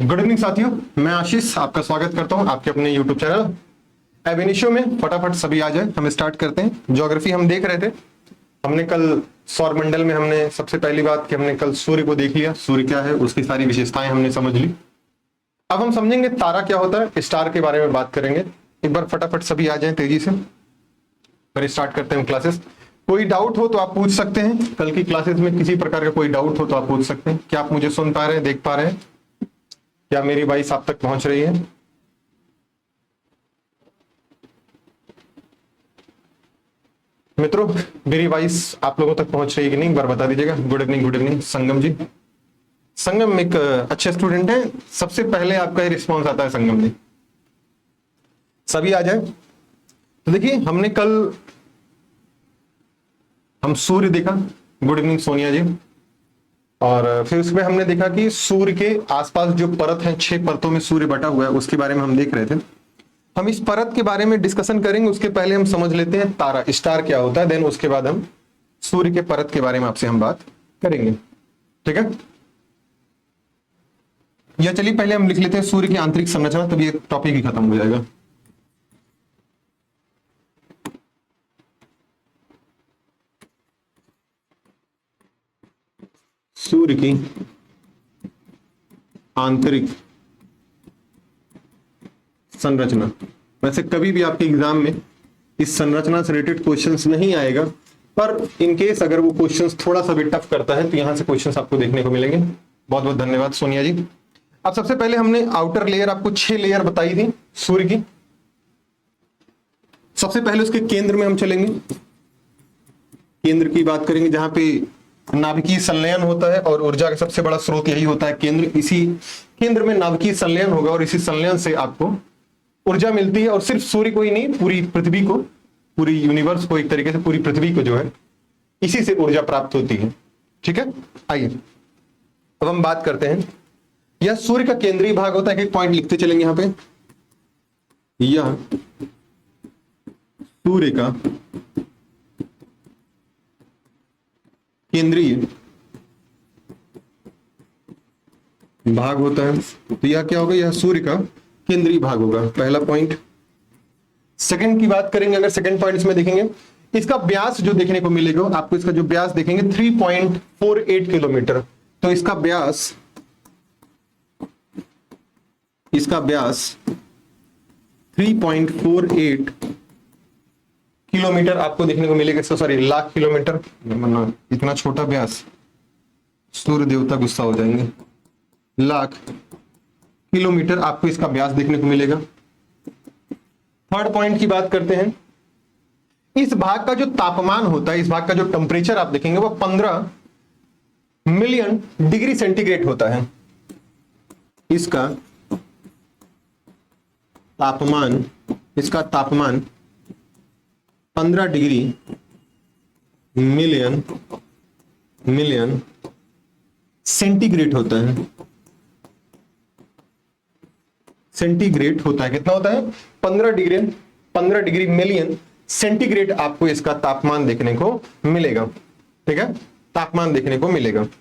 Good evening साथियों, मैं आशीष आपका स्वागत करता हूं आपके अपने यूट्यूब चैनल एब इनिशियो में। फटाफट सभी आ जाए, हम स्टार्ट करते हैं। ज्योग्राफी हम देख रहे थे। हमने कल सौर मंडल में हमने सबसे पहली बात कि हमने कल सूर्य को देख लिया, सूर्य क्या है, उसकी सारी विशेषताएं हमने समझ ली। अब हम समझेंगे तारा क्या होता है, स्टार के बारे में बात करेंगे। एक बार फटाफट सभी आ जाए तेजी से, फिर स्टार्ट करते हैं क्लासेस। कोई डाउट हो तो आप पूछ सकते हैं। कल की क्लासेस में किसी प्रकार का कोई डाउट हो तो आप पूछ सकते हैं। क्या आप मुझे सुन पा रहे हैं, देख पा रहे हैं? क्या मेरी वॉइस आप तक पहुंच रही है? मित्रों, मेरी वॉइस आप लोगों तक पहुंच रही है कि नहीं, एक बार बता दीजिएगा। गुड इवनिंग संगम जी। संगम एक अच्छे स्टूडेंट हैं, सबसे पहले आपका ही रिस्पॉन्स आता है संगम जी। सभी आ जाए। तो देखिए, हमने कल हम सूर्य देखा। गुड इवनिंग सोनिया जी। और फिर उसमें हमने देखा कि सूर्य के आसपास जो परत है, 6 परतों में सूर्य बटा हुआ है, उसके बारे में हम देख रहे थे। हम इस परत के बारे में डिस्कशन करेंगे, उसके पहले हम समझ लेते हैं तारा स्टार क्या होता है। देन उसके बाद हम सूर्य के परत के बारे में आपसे हम बात करेंगे, ठीक है? या चलिए पहले हम लिख लेते हैं सूर्य की आंतरिक संरचना, तभी ये टॉपिक ही खत्म हो जाएगा। सूर्य की आंतरिक संरचना। वैसे कभी भी आपके एग्जाम में इस संरचना से रिलेटेड क्वेश्चंस नहीं आएगा, पर इन केस अगर वो क्वेश्चंस थोड़ा सा भी टफ करता है तो यहां से क्वेश्चंस आपको देखने को मिलेंगे। बहुत बहुत धन्यवाद सोनिया जी। अब सबसे पहले हमने आउटर लेयर, आपको 6 लेयर बताई थी सूर्य की। सबसे पहले उसके केंद्र में हम चलेंगे, केंद्र की बात करेंगे, जहां पे नाभिकीय संलयन होता है और ऊर्जा का सबसे बड़ा स्रोत यही होता है केंद्र। इसी केंद्र में नाभिकीय संलयन होगा और इसी संलयन से आपको ऊर्जा मिलती है। और सिर्फ सूर्य को ही नहीं, पूरी पृथ्वी को, पूरी यूनिवर्स को, एक तरीके से पूरी पृथ्वी को जो है इसी से ऊर्जा प्राप्त होती है, ठीक है? आइए अब हम बात करते हैं। यह सूर्य का केंद्रीय भाग होता है। एक पॉइंट लिखते चलेंगे यहां पे। यह सूर्य का केंद्रीय भाग होता है। तो यह क्या होगा? यह सूर्य का केंद्रीय भाग होगा, पहला पॉइंट। सेकंड की बात करेंगे, अगर सेकंड पॉइंट इसमें देखेंगे, इसका व्यास जो देखने को मिलेगा आपको, इसका जो व्यास देखेंगे 3.48 किलोमीटर। तो इसका व्यास 3.48 किलोमीटर आपको देखने को मिलेगा। सॉरी, लाख किलोमीटर, इतना छोटा व्यास, सूर्य देवता गुस्सा हो जाएंगे। लाख किलोमीटर आपको इसका व्यास देखने को मिलेगा। थर्ड पॉइंट की बात करते हैं। इस भाग का जो तापमान होता है, इस भाग का जो टेम्परेचर आप देखेंगे वो 15 मिलियन डिग्री सेंटीग्रेड होता है। इसका तापमान 15 डिग्री मिलियन सेंटीग्रेड होता है। सेंटीग्रेड होता है, कितना होता है? 15 डिग्री मिलियन सेंटीग्रेड आपको इसका तापमान देखने को मिलेगा, ठीक है? तापमान देखने को मिलेगा। तो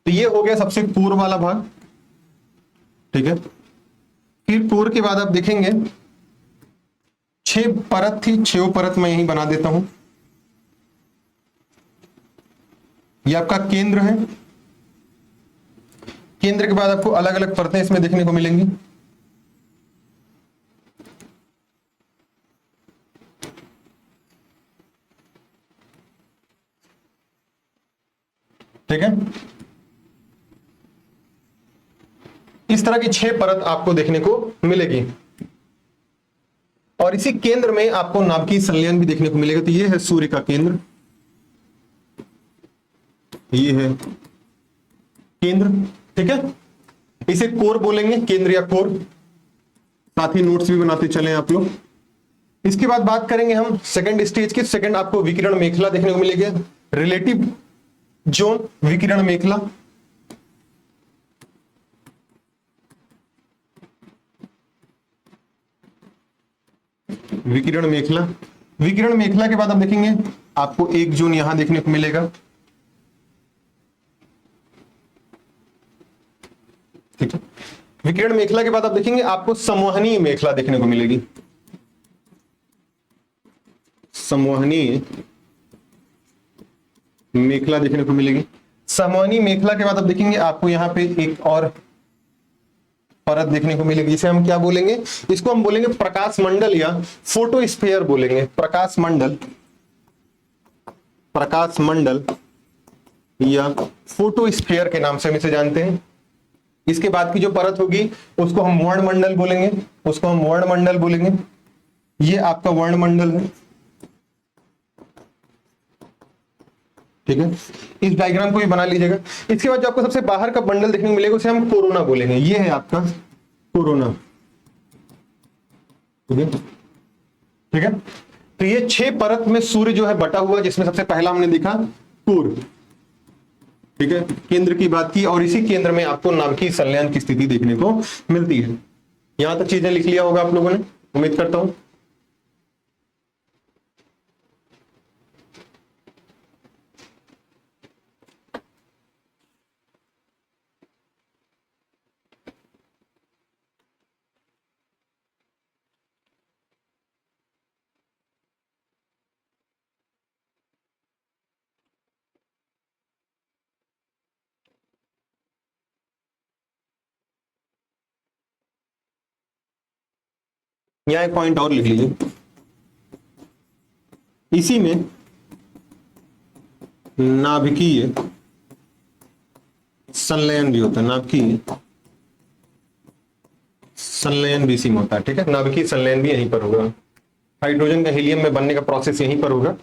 ये हो गया सबसे पूर्व वाला भाग, ठीक है? फिर कोर के बाद आप देखेंगे 6 परत थी, 6 परत मैं यहीं बना देता हूं। ये आपका केंद्र है। केंद्र के बाद आपको अलग अलग परतें इसमें देखने को मिलेंगी। ठीक है? इस तरह की 6 परत आपको देखने को मिलेगी और इसी केंद्र में आपको नाभिकीय संलयन भी देखने को मिलेगा। तो ये है सूर्य का केंद्र, ये है केंद्र, ठीक है? इसे कोर बोलेंगे, केंद्र या कोर। साथ ही नोट्स भी बनाते चले आप लोग। इसके बाद बात करेंगे हम सेकंड स्टेज की। सेकंड आपको विकिरण मेखला देखने को मिलेगी, रिलेटिव जोन विकिरण मेखला। विकिरण मेखला के बाद आप देखेंगे आपको एक जोन यहां देखने को मिलेगा, ठीक है? विकिरण मेखला के बाद आप देखेंगे आपको संवहनीय मेखला देखने को मिलेगी। संवहनीय मेखला देखने को मिलेगी। संवहनीय मेखला के बाद आप देखेंगे आपको यहां पे एक और परत देखने को मिलेगी, जिसे हम क्या बोलेंगे, इसको हम बोलेंगे प्रकाश मंडल या फोटोस्फीयर बोलेंगे। प्रकाश मंडल, प्रकाश मंडल या फोटोस्फीयर के नाम से हम इसे जानते हैं। इसके बाद की जो परत होगी उसको हम वर्णमंडल बोलेंगे, उसको हम वर्णमंडल बोलेंगे। ये आपका वर्णमंडल है, ठीक है। इस डायग्राम को भी बना लीजिएगा। इसके बाद जो आपको सबसे बाहर का बंडल देखने को मिलेगा उसे हम कोरोना बोलेंगे। ये है आपका कोरोना, ठीक है, ठीक है। तो ये 6 परत में सूर्य जो है बटा हुआ, जिसमें सबसे पहला हमने देखा कोर, ठीक है, केंद्र की बात की, और इसी केंद्र में आपको नाभिकीय संलयन की स्थिति देखने को मिलती है। यहां तक चीजें लिख लिया होगा आप लोगों ने, उम्मीद करता हूं। यहां एक पॉइंट और लिख लीजिए, इसी में नाभिकीय संलयन भी होता है। नाभिकीय संलयन भी इसी में होता है, ठीक है। नाभिकीय संलयन भी यहीं पर होगा। हाइड्रोजन का हीलियम में बनने का प्रोसेस यहीं पर होगा,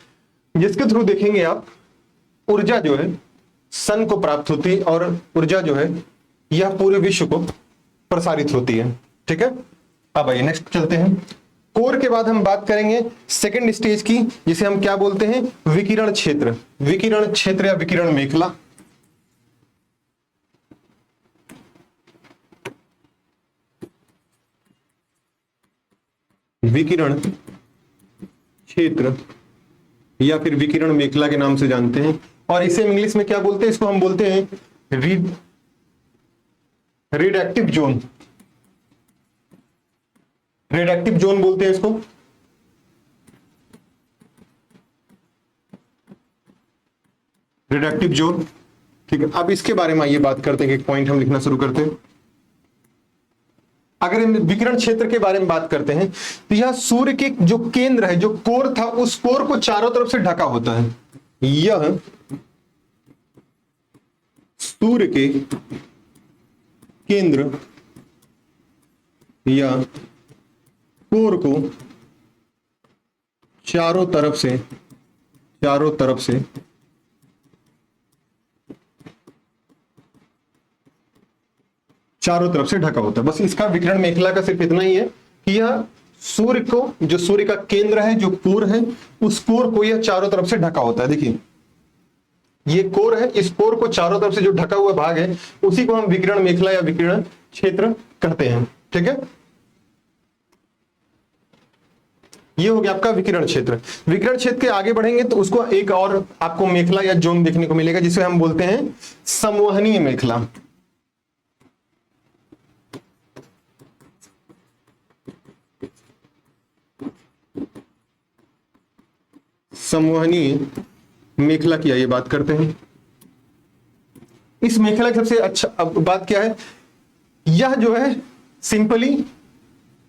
जिसके थ्रू देखेंगे आप ऊर्जा जो है सन को प्राप्त होती है, और ऊर्जा जो है यह पूरे विश्व को प्रसारित होती है, ठीक है। अब आइए नेक्स्ट चलते हैं। कोर के बाद हम बात करेंगे सेकंड स्टेज की, जिसे हम क्या बोलते हैं, विकिरण क्षेत्र। विकिरण क्षेत्र या विकिरण मेखला। विकिरण क्षेत्र या फिर विकिरण मेखला के नाम से जानते हैं, और इसे इंग्लिश में क्या बोलते हैं, इसको हम बोलते हैं रेडक्टिव जोन। रेडक्टिव जोन बोलते हैं इसको। रेडक्टिव जोन, ठीक है। अब इसके बारे में आइए बात करते हैं, एक पॉइंट हम लिखना शुरू करते हैं। अगर हम विकिरण क्षेत्र के बारे में बात करते हैं तो यह सूर्य के जो केंद्र है, जो कोर था, उस कोर को चारों तरफ से ढका होता है। यह सूर्य के केंद्र या कोर को चारों तरफ से ढका होता है। बस इसका विकिरण मेखला का सिर्फ इतना ही है कि यह सूर्य को, जो सूर्य का केंद्र है, जो कोर है, उस कोर को यह चारों तरफ से ढका होता है। देखिए ये कोर है, इस कोर को चारों तरफ से जो ढका हुआ भाग है उसी को हम विकिरण मेखला या विकिरण क्षेत्र कहते हैं, ठीक है। ये हो गया आपका विकिरण क्षेत्र। विकिरण क्षेत्र के आगे बढ़ेंगे तो उसको एक और आपको मेखला या जोन देखने को मिलेगा, जिसे हम बोलते हैं संवहनीय मेखला। संवहनीय मेखला की आइए बात करते हैं। इस मेखला की सबसे अच्छा अब बात क्या है, यह जो है सिंपली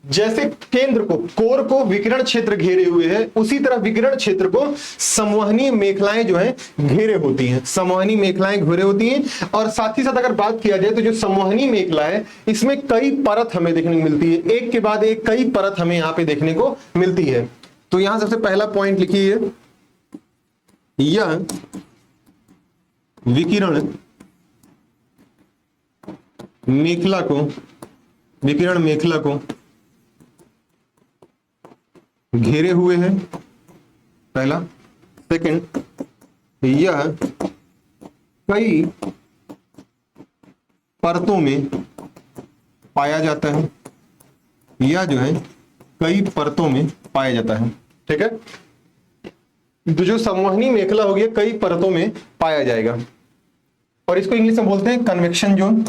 जैसे केंद्र को, कोर को विकिरण क्षेत्र घेरे हुए है, उसी तरह विकिरण क्षेत्र को संवहनीय मेखलाएं जो है घेरे होती हैं। संवहनीय मेखलाएं घेरे होती हैं, और साथ ही साथ अगर बात किया जाए तो जो संवहनीय मेखला है इसमें कई परत हमें देखने को मिलती है, एक के बाद एक कई परत हमें यहां पे देखने को मिलती है। तो यहां सबसे पहला पॉइंट लिखिए, यह विकिरण मेखला को घेरे हुए हैं, पहला। सेकंड, यह कई परतों में पाया जाता है। यह जो है कई परतों में पाया जाता है, ठीक है। तो जो संवहनी मेखला हो गया कई परतों में पाया जाएगा, और इसको इंग्लिश में बोलते हैं कन्वेक्शन जोन।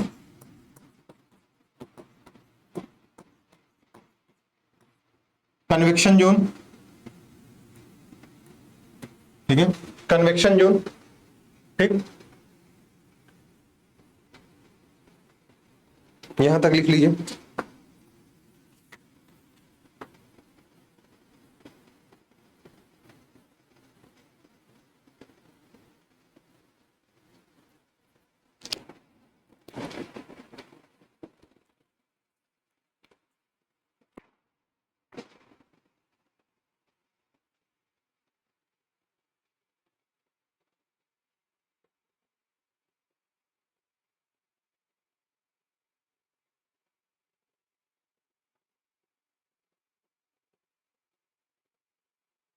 कन्वेक्शन जोन, ठीक है, कन्वेक्शन जोन, ठीक, यहां तक लिख लीजिए।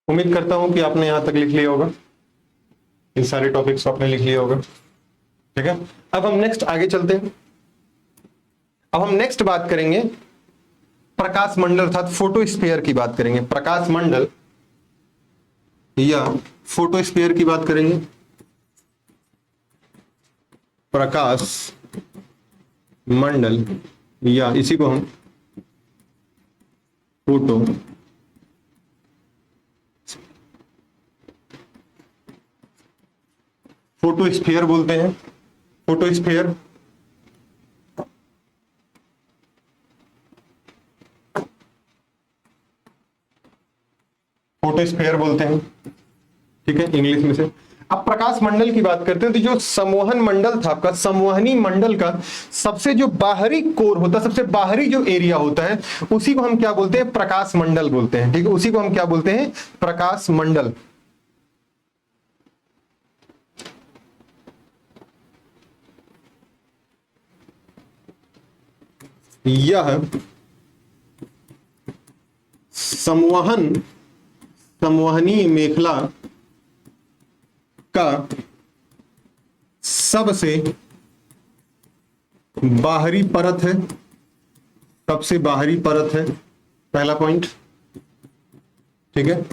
उम्मीद करता हूं कि आपने यहां तक लिख लिया होगा, इन सारे टॉपिक्स को आपने लिख लिया होगा, ठीक है। अब हम नेक्स्ट आगे चलते हैं। अब हम नेक्स्ट बात करेंगे प्रकाश मंडल अर्थात फोटोस्फीयर की बात करेंगे। प्रकाश मंडल या फोटोस्फीयर की बात करेंगे। प्रकाश मंडल या इसी को हम फोटोस्फीयर बोलते हैं। फोटोस्फीयर फोटोस्फीयर बोलते हैं, ठीक है, इंग्लिश में से। अब प्रकाश मंडल की बात करते हैं तो जो संवहन मंडल था आपका, संवहनी मंडल का सबसे जो बाहरी कोर होता है, सबसे बाहरी जो एरिया होता है, उसी को हम क्या बोलते हैं? प्रकाश मंडल बोलते हैं, ठीक है, उसी को हम क्या बोलते हैं? प्रकाश मंडल। यह संवहनी मेखला का सबसे बाहरी परत है, सबसे बाहरी परत है, पहला पॉइंट, ठीक है।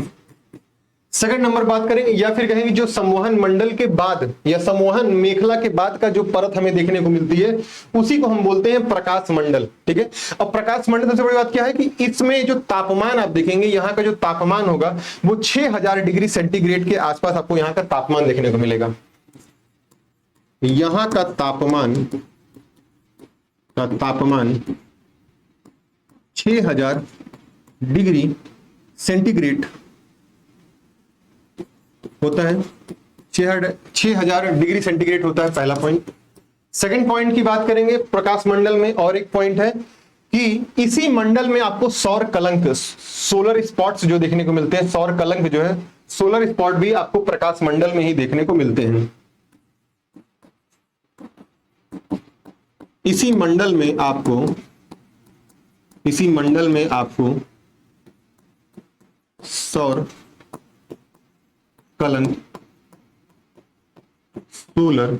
सेकंड नंबर बात करें या फिर कहेंगे जो संवहन मंडल के बाद या संवहन मेखला के बाद का जो परत हमें देखने को मिलती है उसी को हम बोलते हैं प्रकाश मंडल, ठीक है। अब प्रकाश मंडल सबसे बड़ी बात क्या है कि इसमें जो तापमान आप देखेंगे, यहाँ का जो तापमान होगा वो 6000 डिग्री सेंटीग्रेड के आसपास आपको यहाँ का तापमान देखने को मिलेगा। यहाँ का तापमान 6000 डिग्री सेंटीग्रेड होता है, 6000 डिग्री सेंटीग्रेड होता है, पहला पॉइंट। सेकंड पॉइंट की बात करेंगे प्रकाश मंडल में, और एक पॉइंट है कि इसी मंडल में आपको सौर कलंक, सोलर स्पॉट्स जो देखने को मिलते हैं, सौर कलंक जो है, सोलर स्पॉट भी आपको प्रकाश मंडल में ही देखने को मिलते हैं। इसी मंडल में आपको सौर कलंक, सोलर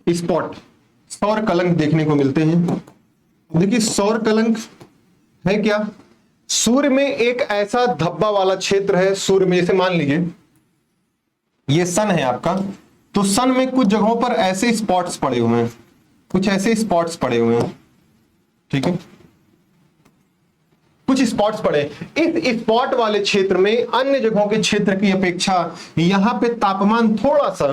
स्पॉट, सौर कलंक देखने को मिलते हैं। देखिए सौर कलंक है क्या? सूर्य में एक ऐसा धब्बा वाला क्षेत्र है, सूर्य में, जैसे मान लीजिए ये सन है आपका, तो सन में कुछ जगहों पर ऐसे स्पॉट्स पड़े हुए हैं, कुछ ऐसे स्पॉट्स पड़े हुए हैं, ठीक है, कुछ स्पॉट्स पड़े। इस स्पॉट वाले क्षेत्र में अन्य जगहों के क्षेत्र की अपेक्षा यहां पे तापमान थोड़ा सा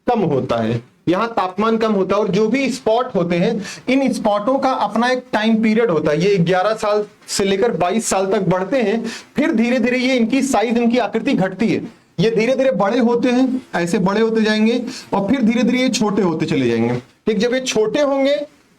कम होता है, यहां तापमान कम होता है। और जो भी स्पॉट होते हैं, इन स्पॉटों का अपना एक टाइम पीरियड होता है, ये 11 साल से लेकर 22 साल तक बढ़ते हैं, फिर धीरे धीरे ये इनकी साइज, इनकी आकृति घटती है, ये धीरे धीरे बड़े होते हैं, ऐसे बड़े होते जाएंगे और फिर धीरे धीरे ये छोटे होते चले जाएंगे, ठीक। जब ये छोटे होंगे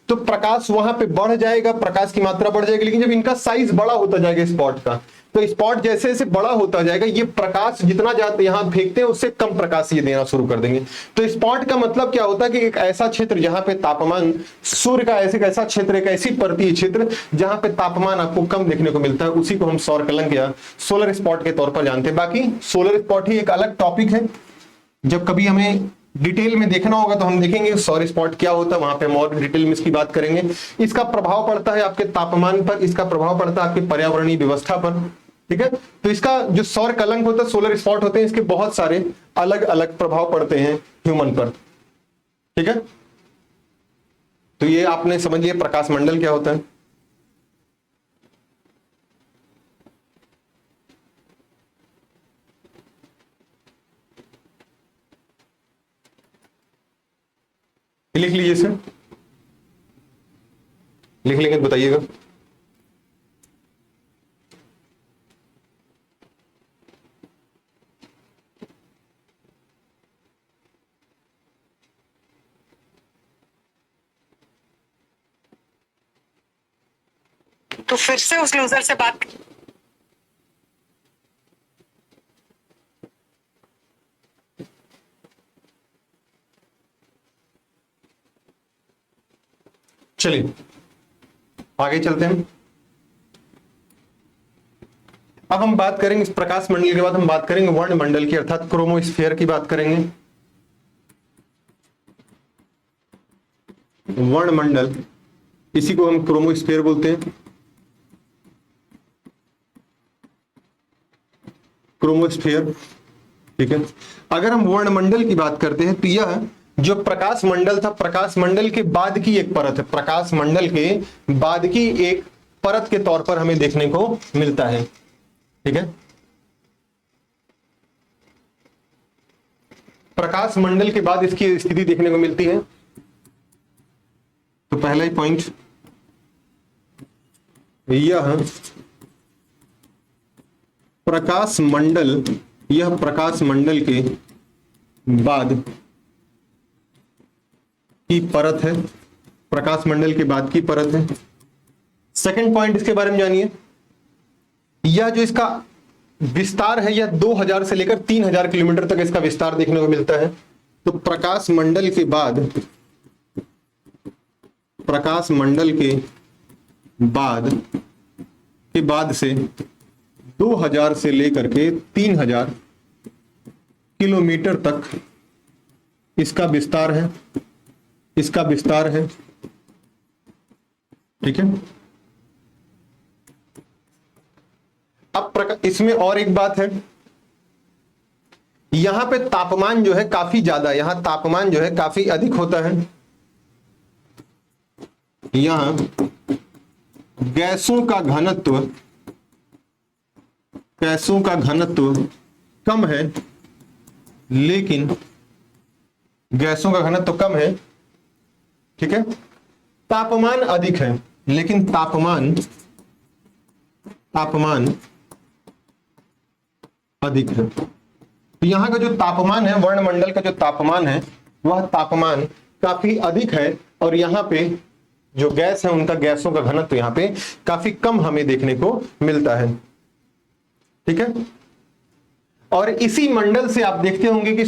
तो प्रकाश वहां पे बढ़ जाएगा, प्रकाश की मात्रा बढ़ जाएगी, लेकिन जब इनका साइज बड़ा होता जाएगा स्पॉट का, तो स्पॉट जैसे जैसे बड़ा होता जाएगा, ये प्रकाश जितना ज्यादा यहां फेंकते हैं उससे कम प्रकाश ये देना शुरू कर देंगे। तो स्पॉट का मतलब क्या होता है कि एक ऐसा क्षेत्र जहां पे तापमान, सूर्य का ऐसा क्षेत्र, एक ऐसी परतीय क्षेत्र जहां पे तापमान आपको कम देखने को मिलता है, उसी को हम सौर कलंक या सोलर स्पॉट के तौर पर जानते हैं। बाकी सोलर स्पॉट ही एक अलग टॉपिक है, जब कभी हमें डिटेल में देखना होगा तो हम देखेंगे सौर स्पॉट क्या होता है, वहां पे हम और डिटेल में इसकी बात करेंगे। इसका प्रभाव पड़ता है आपके तापमान पर, इसका प्रभाव पड़ता है आपके पर्यावरणीय व्यवस्था पर, ठीक है। तो इसका जो सौर कलंक होता है, सोलर स्पॉट होते हैं, इसके बहुत सारे अलग अलग प्रभाव पड़ते हैं ह्यूमन पर, ठीक है। तो ये आपने समझ लिया प्रकाश मंडल क्या होता है। लिख लीजिए इसे, लिख लेंगे तो बताइएगा। तो फिर से उस लूजर से बात। चलिए आगे चलते हैं। अब हम बात करेंगे इस प्रकाश मंडल के बाद हम बात करेंगे वर्ण मंडल की, अर्थात क्रोमोस्फीयर की बात करेंगे। वर्ण मंडल, इसी को हम क्रोमोस्फीयर बोलते हैं। क्रोमोस्फीयर, ठीक है। अगर हम वर्ण मंडल की बात करते हैं तो यह जो प्रकाश मंडल था, प्रकाश मंडल के बाद की एक परत है, प्रकाश मंडल के बाद की एक परत के तौर पर हमें देखने को मिलता है, ठीक है। प्रकाश मंडल के बाद इसकी स्थिति देखने को मिलती है। तो पहला ही पॉइंट, यह प्रकाश मंडल, यह प्रकाश मंडल के बाद की परत है, प्रकाश मंडल के बाद की परत है। सेकंड पॉइंट इसके बारे में जानिए, यह जो इसका विस्तार है यह 2000 से लेकर 3000 किलोमीटर तक इसका विस्तार देखने को मिलता है। तो प्रकाश मंडल के बाद, प्रकाश मंडल के बाद से 2000 से लेकर के 3000 किलोमीटर तक इसका विस्तार है, इसका विस्तार है, ठीक है। अब इसमें और एक बात है, यहां पे तापमान जो है काफी ज्यादा, यहां तापमान जो है काफी अधिक होता है। यहां गैसों का घनत्व, गैसों का घनत्व कम है, लेकिन गैसों का घनत्व कम है, ठीक है। तापमान अधिक है, लेकिन तापमान अधिक है। तो यहां का जो तापमान है, वर्णमंडल का जो तापमान है, वह तापमान काफी अधिक है, और यहां पे जो गैस है उनका, गैसों का घनत्व यहां पे काफी कम हमें देखने को मिलता है, ठीक है। और इसी मंडल से आप देखते होंगे कि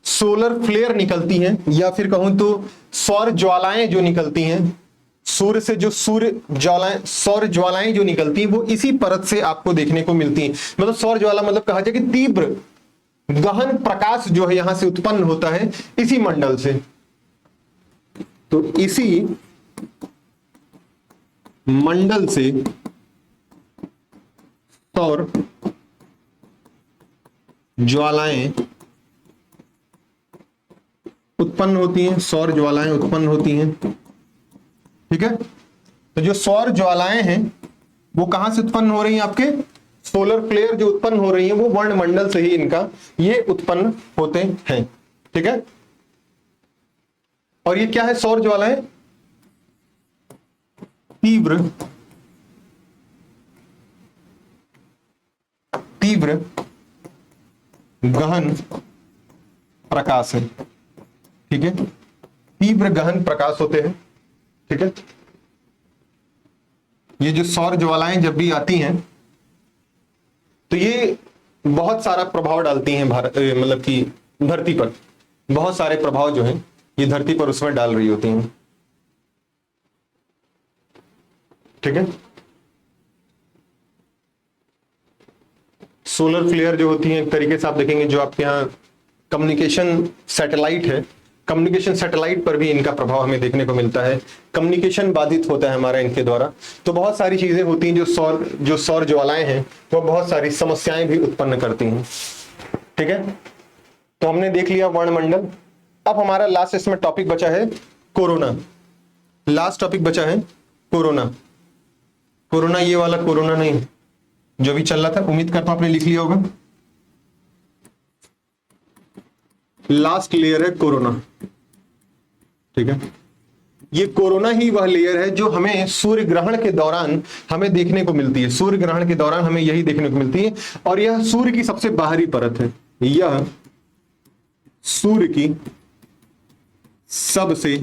सोलर फ्लेयर निकलती हैं, या फिर कहूं तो सौर ज्वालाएं जो निकलती हैं, सूर्य से जो सौर ज्वालाएं जो निकलती हैं, वो इसी परत से आपको देखने को मिलती हैं। मतलब सौर ज्वाला मतलब कहा जाए कि तीव्र गहन प्रकाश जो है यहां से उत्पन्न होता है इसी मंडल से। तो इसी मंडल से सौर ज्वालाएं उत्पन्न होती हैं, सौर ज्वालाएं उत्पन्न होती हैं, ठीक है। तो जो सौर ज्वालाएं हैं वो कहां से उत्पन्न हो रही हैं, आपके सोलर फ्लेयर जो उत्पन्न हो रही हैं वो वर्णमंडल से ही इनका ये उत्पन्न होते हैं, ठीक है। और ये क्या है, सौर ज्वालाएं तीव्र गहन प्रकाश है, ठीक है। तीव्र गहन प्रकाश होते हैं, ठीक है। ये जो सौर ज्वालाएं जब भी आती हैं तो ये बहुत सारा प्रभाव डालती हैं मतलब कि धरती पर, बहुत सारे प्रभाव जो हैं ये धरती पर उसमें डाल रही होती हैं, ठीक है। सोलर फ्लेयर जो होती है एक तरीके से आप देखेंगे, जो आपके यहाँ कम्युनिकेशन सैटेलाइट है, कम्युनिकेशन सैटेलाइट पर भी इनका प्रभाव हमें देखने को मिलता है। कम्युनिकेशन बाधित होता है हमारा इनके द्वारा। तो बहुत सारी चीजें होती हैं जो सौर ज्वालाएं हैं वो बहुत सारी समस्याएं भी उत्पन्न करती हैं, ठीक है। तो हमने देख लिया वर्णमंडल। अब हमारा लास्ट इसमें टॉपिक बचा है कोरोना। लास्ट टॉपिक बचा है कोरोना। कोरोना ये वाला कोरोना नहीं जो भी चल रहा था, उम्मीद करता हूं आपने लिख लिया होगा। लास्ट लेयर है कोरोना। ठीक है, ये कोरोना ही वह लेयर है जो हमें सूर्य ग्रहण के दौरान हमें देखने को मिलती है। सूर्य ग्रहण के दौरान हमें यही देखने को मिलती है, और यह सूर्य की सबसे बाहरी परत है। यह सूर्य की सबसे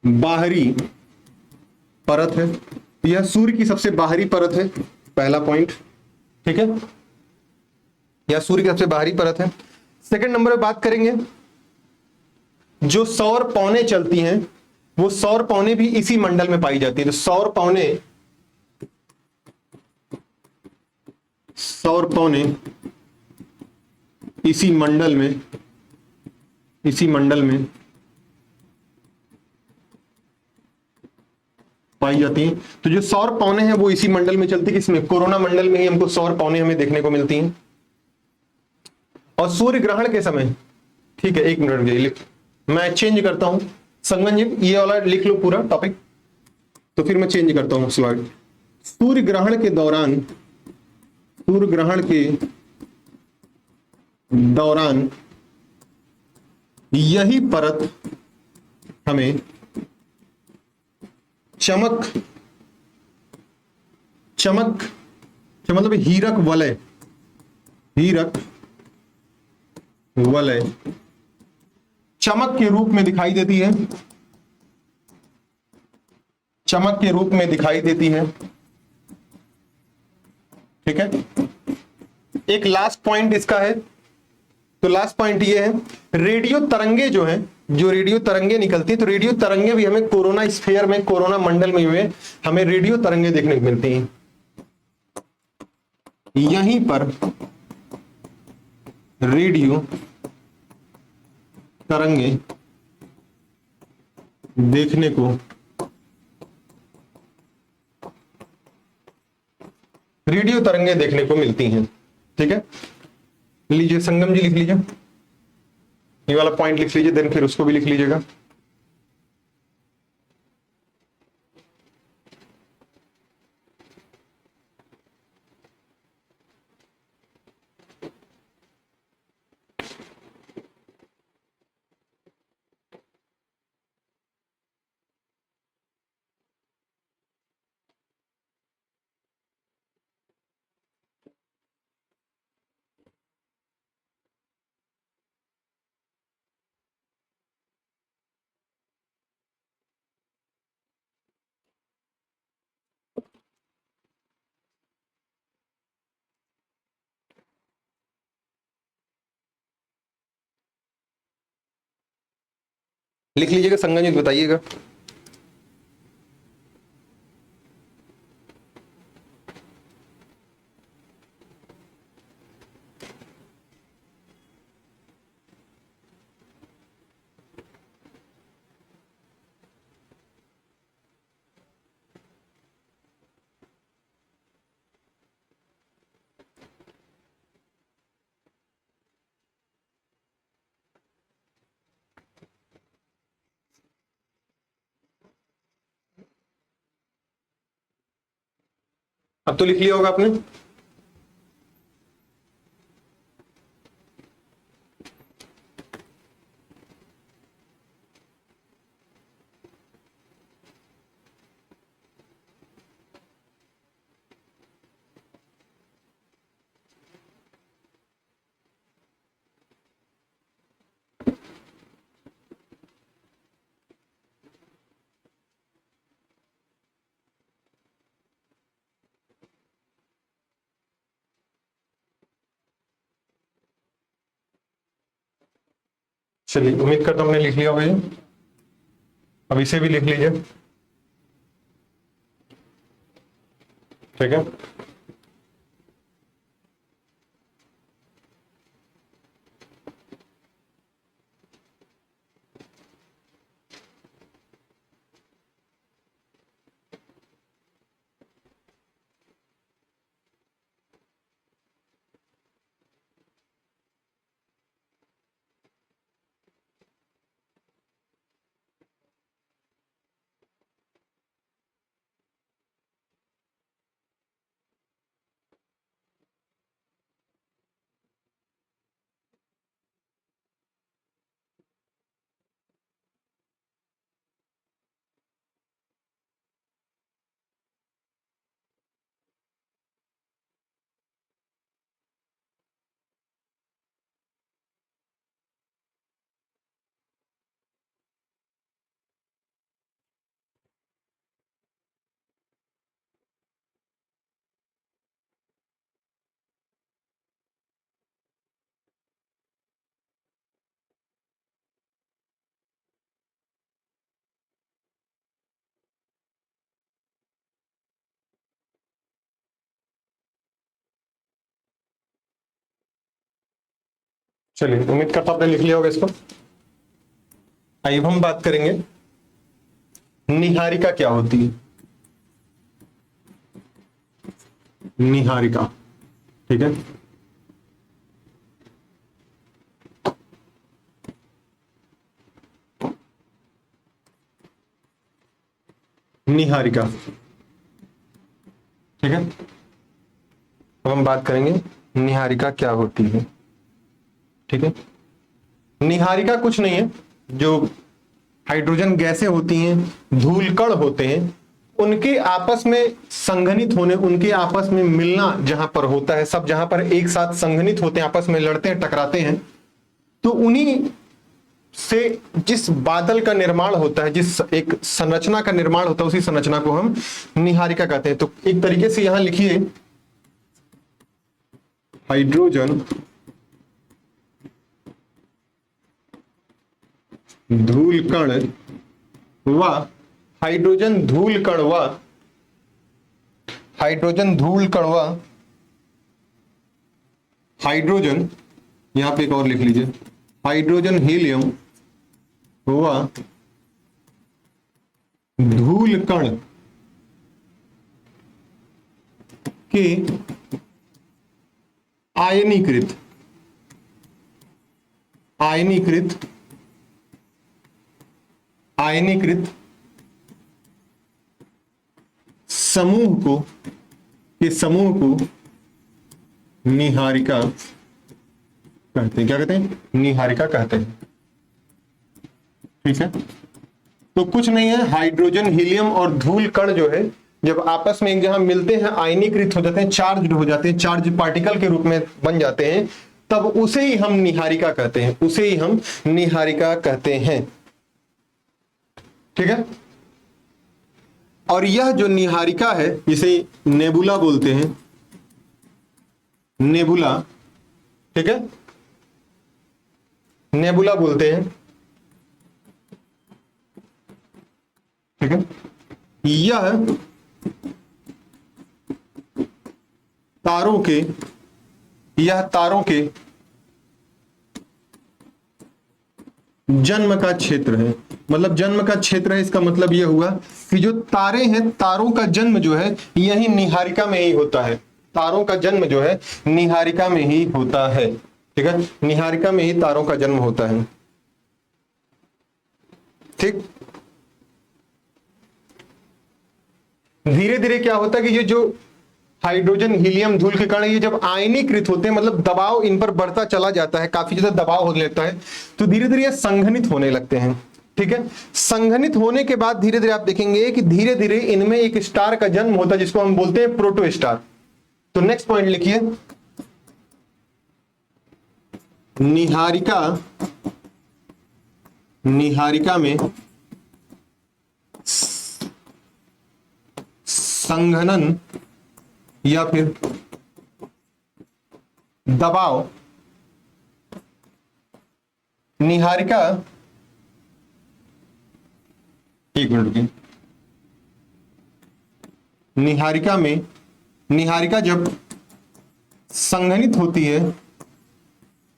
बाहरी परत है। यह सूर्य की सबसे बाहरी परत है, पहला पॉइंट। ठीक है, यह सूर्य की सबसे बाहरी परत है। सेकंड नंबर पे बात करेंगे, जो सौर पौने चलती हैं वो सौर पौने भी इसी मंडल में पाई जाती है। तो सौर पौने इसी मंडल में पाई जाती हैं। तो जो सौर पौने हैं वो इसी मंडल में चलती है, किसमें? कोरोना मंडल में ही हमको सौर पौने हमें देखने को मिलती हैं। और सूर्य ग्रहण के समय, ठीक है, एक मिनट, मैं चेंज करता हूं संगन जी, ये वाला लिख लो पूरा टॉपिक, तो फिर मैं चेंज करता हूं स्लाइड। सूर्य ग्रहण के दौरान यही परत हमें चमक मतलब हीरक वलय चमक के रूप में दिखाई देती है। ठीक है, एक लास्ट पॉइंट इसका है। तो लास्ट पॉइंट ये है, रेडियो तरंगे जो हैं, जो रेडियो तरंगे निकलती है, तो रेडियो तरंगे भी हमें कोरोना स्फीयर में, कोरोना मंडल में हुए हमें रेडियो तरंगे देखने को मिलती हैं। यहीं पर रेडियो तरंगे देखने को मिलती हैं। ठीक है, लीजिए संगम जी लिख लीजिए, ये वाला पॉइंट लिख लीजिए, देन फिर उसको भी लिख लीजिएगा। लिख लीजिएगा संगम जी, बताइएगा। अब तो लिख लिया होगा आपने। चलिए, उम्मीद करता हूं हमने लिख लिया होगा ये। अब इसे भी लिख लीजिए। ठीक है, चलिए, उम्मीद करता हूं आपने लिख लिया होगा इसको। आइए हम बात करेंगे निहारिका क्या होती है। निहारिका, ठीक है। निहारिका, ठीक है। अब हम बात करेंगे निहारिका क्या होती है, ठीक है। निहारिका कुछ नहीं है, जो हाइड्रोजन गैसें होती हैं, धूलकण होते हैं, उनके आपस में संघनित होने, उनके आपस में मिलना जहां पर होता है, सब जहां पर एक साथ संघनित होते हैं, आपस में लड़ते हैं, टकराते हैं, तो उन्हीं से जिस बादल का निर्माण होता है, जिस एक संरचना का निर्माण होता है, उसी संरचना को हम निहारिका कहते हैं। तो एक तरीके से यहां लिखिए, हाइड्रोजन धूलकण व हाइड्रोजन धूलकण व हाइड्रोजन धूलकण व हाइड्रोजन, यहां पे एक और लिख लीजिए, हाइड्रोजन हीलियम व धूलकण के आयनीकृत समूह को निहारिका कहते हैं। क्या कहते हैं? निहारिका कहते हैं, ठीक है। तो कुछ नहीं है, हाइड्रोजन हीलियम और धूल कण जो है, जब आपस में एक जहां मिलते हैं, आयनीकृत हो जाते हैं, चार्ज हो जाते हैं, चार्ज पार्टिकल के रूप में बन जाते हैं, तब उसे ही हम निहारिका कहते हैं, उसे ही हम निहारिका कहते हैं, ठीक है। और यह जो निहारिका है, जिसे नेबुला बोलते हैं, नेबुला, ठीक है, नेबुला बोलते हैं, ठीक है। यह तारों के जन्म का क्षेत्र है। मतलब जन्म का क्षेत्र है, इसका मतलब यह हुआ कि जो तारे हैं, तारों का जन्म जो है यही निहारिका में ही होता है। तारों का जन्म जो है निहारिका में ही होता है, ठीक है। निहारिका में ही तारों का जन्म होता है, ठीक। धीरे धीरे क्या होता है कि ये जो हाइड्रोजन हीलियम धूल के कण, ये जब आयनीकृत होते हैं, मतलब दबाव इन पर बढ़ता चला जाता है, काफी ज्यादा दबाव हो लेता है, तो धीरे धीरे ये संघनित होने लगते हैं, ठीक है। संघनित होने के बाद धीरे धीरे आप देखेंगे कि धीरे धीरे इनमें एक स्टार का जन्म होता है, जिसको हम बोलते हैं प्रोटो स्टार। तो नेक्स्ट पॉइंट लिखिए, निहारिका में संघनन या फिर दबाव, निहारिका, एक मिनट रुकिए, निहारिका जब संघनित होती है,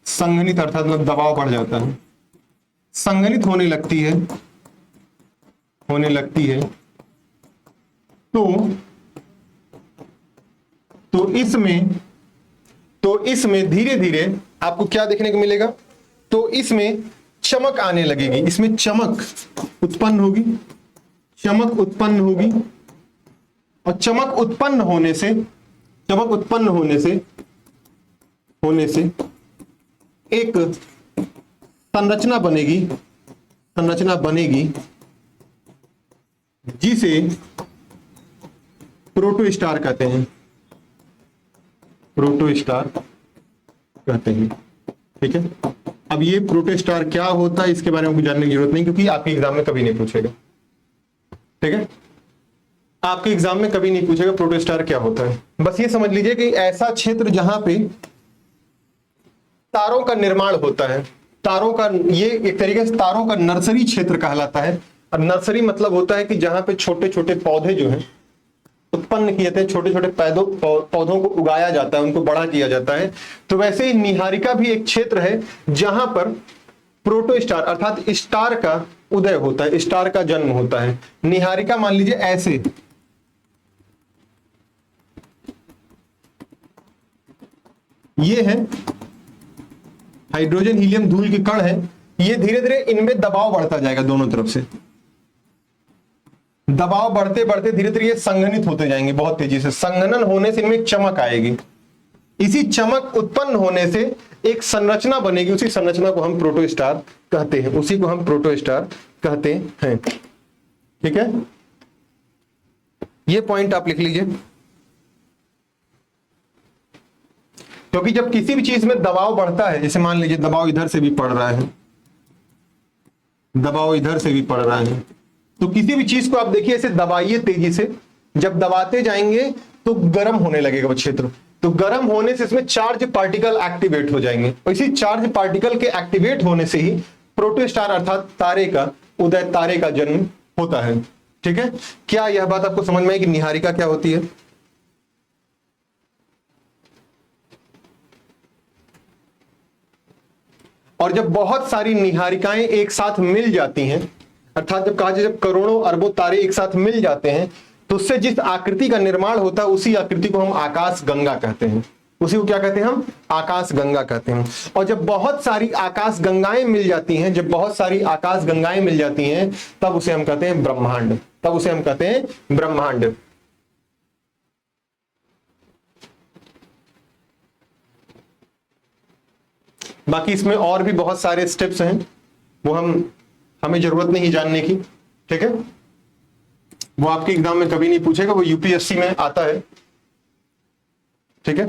संघनित अर्थात मतलब दबाव बढ़ जाता है, संघनित होने लगती है, तो इसमें धीरे धीरे आपको क्या देखने को मिलेगा, तो इसमें चमक आने लगेगी, इसमें चमक उत्पन्न होगी, और चमक उत्पन्न होने से एक संरचना बनेगी जिसे प्रोटो स्टार कहते हैं, ठीक है। अब ये प्रोटो स्टार क्या होता है, इसके बारे में जानने की जरूरत नहीं, क्योंकि आपके एग्जाम में कभी नहीं पूछेगा, ठीक है। आपके एग्जाम में कभी नहीं पूछेगा प्रोटो स्टार क्या होता है। बस ये समझ लीजिए कि ऐसा क्षेत्र जहां पे तारों का निर्माण होता है, तारों का, ये एक तरीके से तारों का नर्सरी क्षेत्र कहलाता है। और नर्सरी मतलब होता है कि जहां पे छोटे छोटे पौधे जो हैं, उत्पन्न किए थे, छोटे छोटे पौधों को उगाया जाता है, उनको बड़ा किया जाता है। तो वैसे ही निहारिका भी एक क्षेत्र है जहां पर प्रोटोस्टार अर्थात स्टार का उदय होता है, स्टार का जन्म होता है। निहारिका मान लीजिए ऐसे, ये है हाइड्रोजन हीलियम धूल के कण है। ये धीरे धीरे इनमें दबाव बढ़ता जाएगा, दोनों तरफ से दबाव बढ़ते बढ़ते धीरे धीरे ये संघनित होते जाएंगे बहुत तेजी से। संघनन होने से इनमें एक चमक आएगी। इसी चमक उत्पन्न होने से एक संरचना बनेगी, उसी संरचना को हम प्रोटोस्टार कहते हैं, उसी को हम प्रोटोस्टार कहते हैं। ठीक है, ये पॉइंट आप लिख लीजिए, क्योंकि जब किसी भी चीज में दबाव बढ़ता है, जैसे मान लीजिए दबाव इधर से भी पड़ रहा है, दबाव इधर से भी पड़ रहा है, तो किसी भी चीज को आप देखिए ऐसे दबाइए तेजी से, जब दबाते जाएंगे तो गर्म होने लगेगा वो क्षेत्र। तो गर्म होने से इसमें चार्ज पार्टिकल एक्टिवेट हो जाएंगे, और इसी चार्ज पार्टिकल के एक्टिवेट होने से ही प्रोटोस्टार अर्थात तारे का उदय, तारे का जन्म होता है। ठीक है, क्या यह बात आपको समझ में आई कि निहारिका क्या होती है? और जब बहुत सारी निहारिकाएं एक साथ मिल जाती हैं, अर्थात जब कहा जाए जब करोड़ों अरबों तारे एक साथ मिल जाते हैं, तो उससे जिस आकृति का निर्माण होता है उसी आकृति को हम आकाश गंगा कहते हैं। उसी को क्या कहते हैं हम? आकाश गंगा कहते हैं। और जब बहुत सारी आकाश गंगाएं मिल जाती हैं, जब बहुत सारी आकाश गंगाएं मिल जाती हैं, तब उसे हम कहते हैं ब्रह्मांड, तब उसे हम कहते हैं ब्रह्मांड। बाकी इसमें और भी बहुत सारे स्टेप्स हैं, वो हमें जरूरत नहीं जानने की। ठीक है, वो आपके एग्जाम में कभी नहीं पूछेगा, वो यूपीएससी में आता है। ठीक है,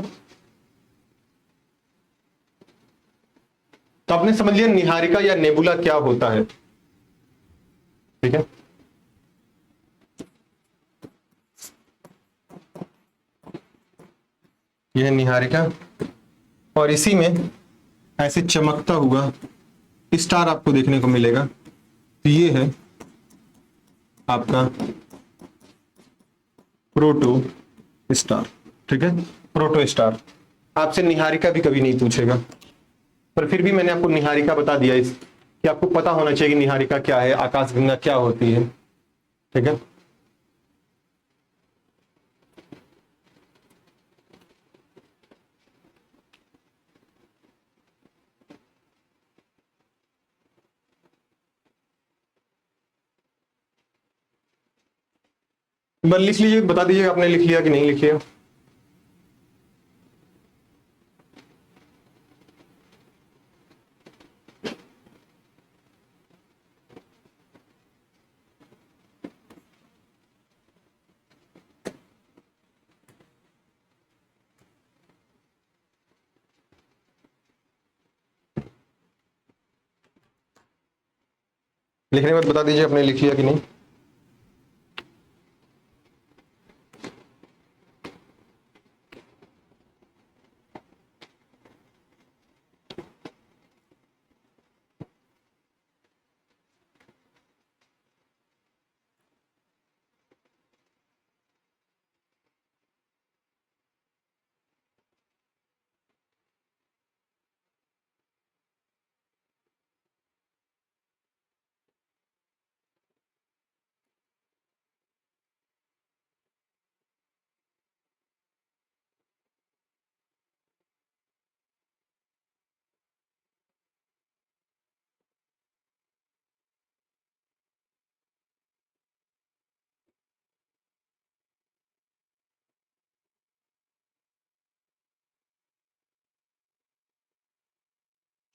तो आपने समझ लिया निहारिका या नेबुला क्या होता है। ठीक है, यह निहारिका, और इसी में ऐसे चमकता हुआ स्टार आपको देखने को मिलेगा। तो ये है आपका प्रोटो स्टार। ठीक है, प्रोटो स्टार। आपसे निहारिका भी कभी नहीं पूछेगा, पर फिर भी मैंने आपको निहारिका बता दिया इस कि आपको पता होना चाहिए कि निहारिका क्या है, आकाशगंगा क्या होती है। ठीक है, बस लिख लीजिए, बता दीजिएगा आपने लिख लिया कि नहीं लिख लिया। लिखने के बाद बता दीजिए आपने लिख लिया कि नहीं।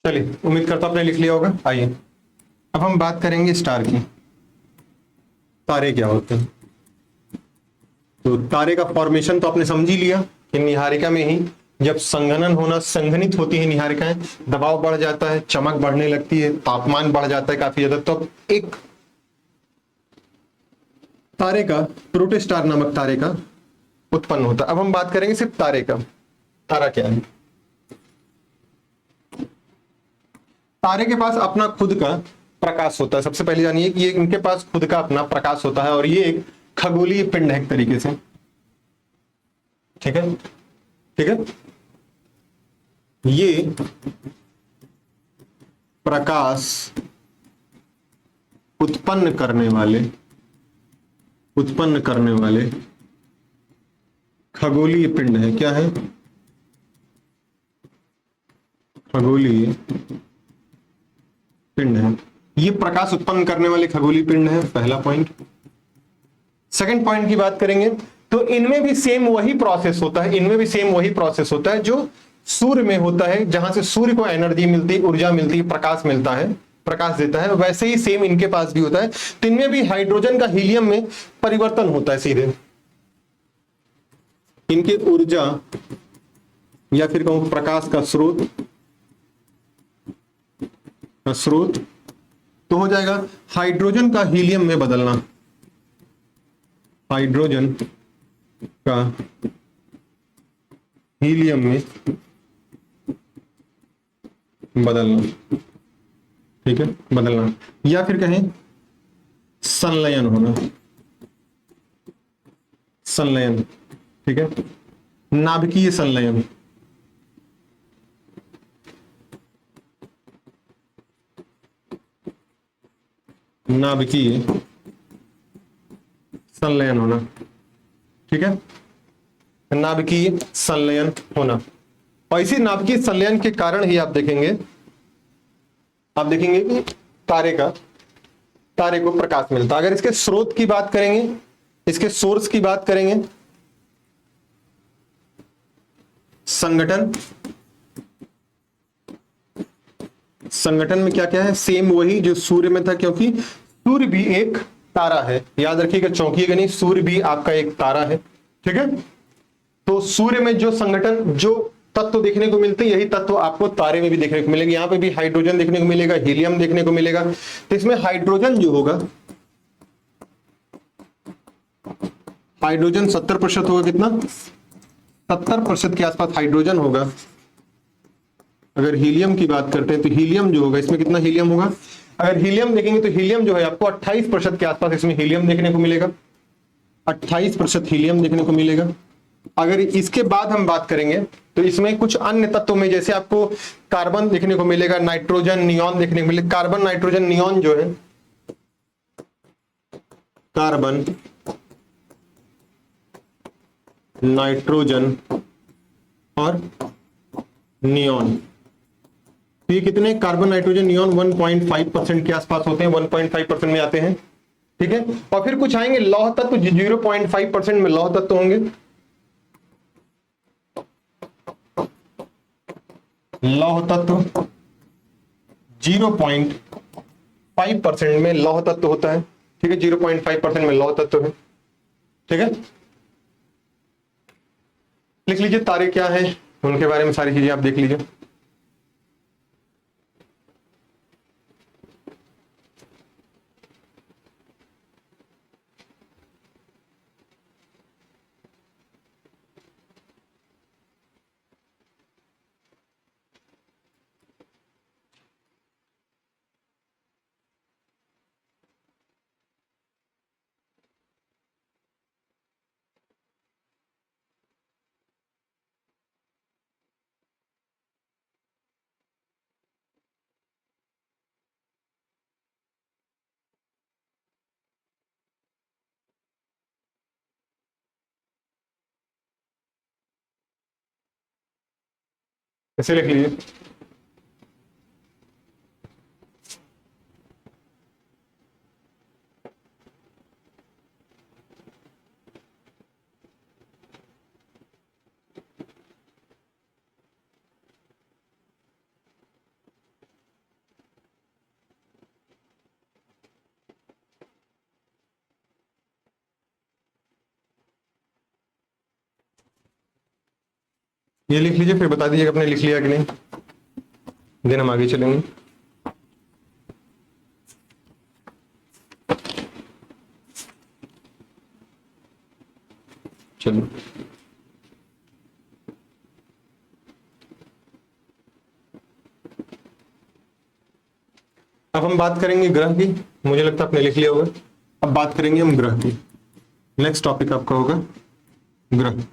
चलिए, उम्मीद करता हूं आपने लिख लिया होगा। आइए अब हम बात करेंगे स्टार की। तारे क्या होते हैं? तो तारे का फॉर्मेशन तो आपने समझ ही लिया कि निहारिका में ही जब संघनन होना, संघनित होती है निहारिकाएं, दबाव बढ़ जाता है, चमक बढ़ने लगती है, तापमान बढ़ जाता है काफी ज्यादा, तो एक तारे का, प्रोटोस्टार नामक तारे का उत्पन्न होता है। अब हम बात करेंगे सिर्फ तारे का। तारा क्या है? तारे के पास अपना खुद का प्रकाश होता है। सबसे पहले जानिए कि ये इनके पास खुद का अपना प्रकाश होता है, और ये एक खगोलीय पिंड है एक तरीके से। ठीक है, ठीक है। ये प्रकाश उत्पन्न करने वाले खगोलीय पिंड है। क्या है? खगोलीय पिंड है। ये प्रकाश उत्पन्न करने वाले खगोलीय पिंड है, पहला पॉइंट। सेकंड पॉइंट की बात करेंगे तो इनमें भी सेम वही प्रोसेस होता है जो सूर्य में होता है, जहां से सूर्य को एनर्जी मिलती है, ऊर्जा मिलती है, प्रकाश मिलता है, प्रकाश देता है, वैसे ही सेम इनके पास भी होता है। तो इनमें भी हाइड्रोजन का हीलियम में परिवर्तन होता है सीधे। इनके ऊर्जा या फिर कहूं प्रकाश का स्रोत तो हो जाएगा हाइड्रोजन का हीलियम में बदलना, हाइड्रोजन का हीलियम में बदलना, ठीक है, बदलना, या फिर कहें संलयन होना, संलयन, ठीक है, नाभिकीय संलयन। नाभिकीय संलयन होना, ठीक है, नाभिकीय संलयन होना। और इसी नाभिकीय संलयन के कारण ही आप देखेंगे कि तारे को प्रकाश मिलता। अगर इसके स्रोत की बात करेंगे, इसके सोर्स की बात करेंगे, संगठन में क्या क्या है? सेम वही जो सूर्य में था, क्योंकि सूर्य भी एक तारा है, याद रखिएगा, चौंकिएगा नहीं, सूर्य भी आपका एक तारा है, ठीक है। तो सूर्य में जो संगठन, जो तत्व देखने को मिलते हैं, यही तत्व आपको तारे में भी देखने को मिलेगा। यहां पे भी हाइड्रोजन देखने को मिलेगा, हीलियम देखने को मिलेगा। तो इसमें हाइड्रोजन जो होगा, हाइड्रोजन 70% होगा। कितना? 70% के आसपास हाइड्रोजन होगा। अगर हीलियम की बात करते हैं तो हीलियम जो होगा, इसमें कितना हीलियम होगा? अगर हीलियम देखेंगे तो हीलियम जो है आपको 28% के आसपास इसमें हीलियम देखने को मिलेगा, 28% हीलियम देखने को मिलेगा। अगर इसके बाद हम बात करेंगे तो इसमें कुछ अन्य तत्वों में, जैसे आपको कार्बन देखने को मिलेगा, नाइट्रोजन, नियॉन देखने को मिलेगा। कार्बन, नाइट्रोजन, नियॉन जो है, कार्बन, नाइट्रोजन और नियॉन, तो ये कितने? कार्बन, नाइट्रोजन, नियॉन 1.5% के आसपास होते हैं, 1.5% में आते हैं, ठीक है। और फिर कुछ आएंगे लौह तत्व, 0.5% में लौह तत्व होंगे। लौह तत्व 0.5% में लौह तत्व होता है, ठीक है, 0.5% में लौह तत्व है, ठीक है। लिख लीजिए तारे क्या है, उनके बारे में सारी चीजें आप देख लीजिए। ऐसे लिख लीजिए। ये लिख लीजिए, फिर बता दीजिएगा आपने लिख लिया कि नहीं, देन हम आगे चलेंगे। चलो, अब हम बात करेंगे ग्रह की। मुझे लगता है आपने लिख लिया होगा। अब बात करेंगे हम ग्रह की। नेक्स्ट टॉपिक आपका होगा ग्रह।